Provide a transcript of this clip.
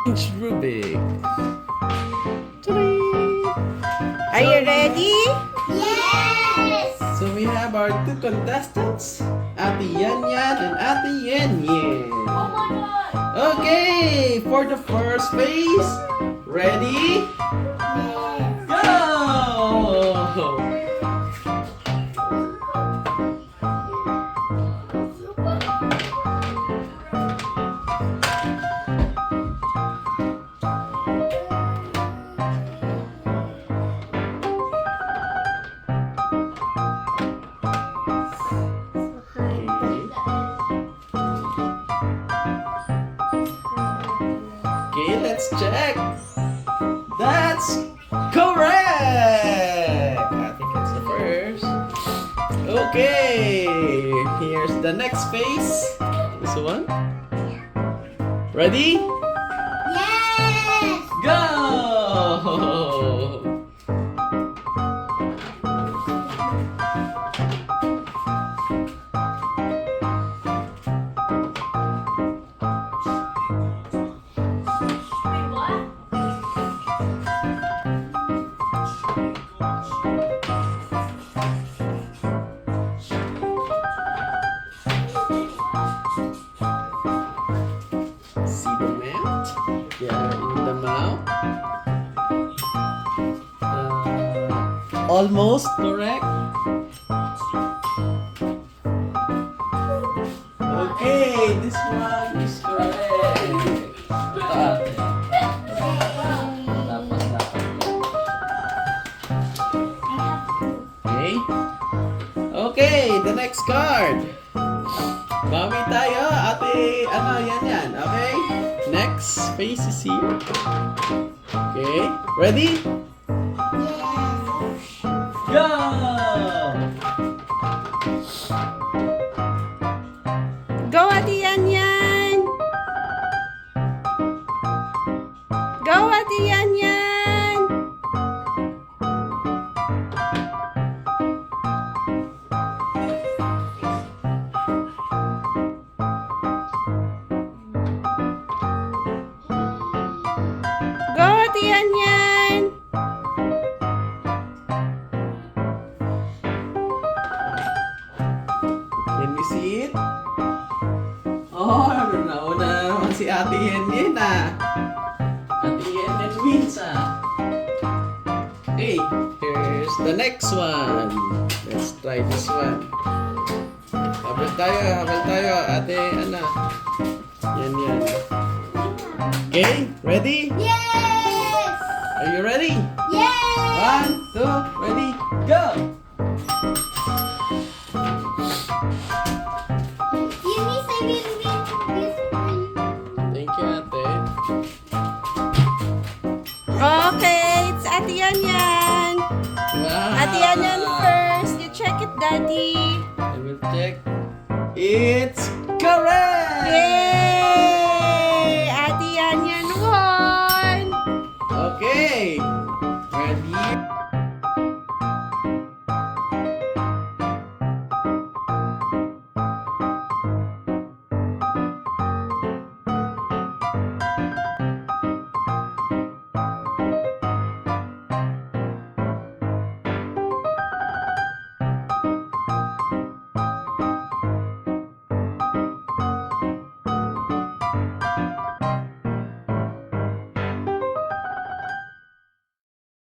It's Rubik. Are you ready? Yes! So we have our two contestants, Ate Yan Yan and Ate Yen Yen. Oh my god! Okay, for the first phase, ready? Go! Okay, let's check. That's correct. I think it's the first. Okay, here's the next phase. This one. Ready? Yes! Go! Wait, what? See the mount? Yeah, in the mouth. Almost correct. Okay, this one is correct. Tapos dapat. Okay. Okay, the next card. Bawi tayo, ate, yan. Okay? Next face is here. Okay, ready? Go! Go, Ate Yan Yan! Go, Ate Yan Yan! Go, Ate Yan Yan! Can we see it? Oh, nauna naman si Ate Yen Yen Ate Yen Yen wins Okay, here's the next one. Let's try this one. Habal tayo, ate, Yan yan. Okay, ready? Yes! Are you ready? Yes! 1, 2, ready, go! Eunice, I will win this for you. Thank you, ate. Okay, it's Ate Yan Yan! Wow! Ate Yan Yan first. You check it, Daddy. I will check. It's correct!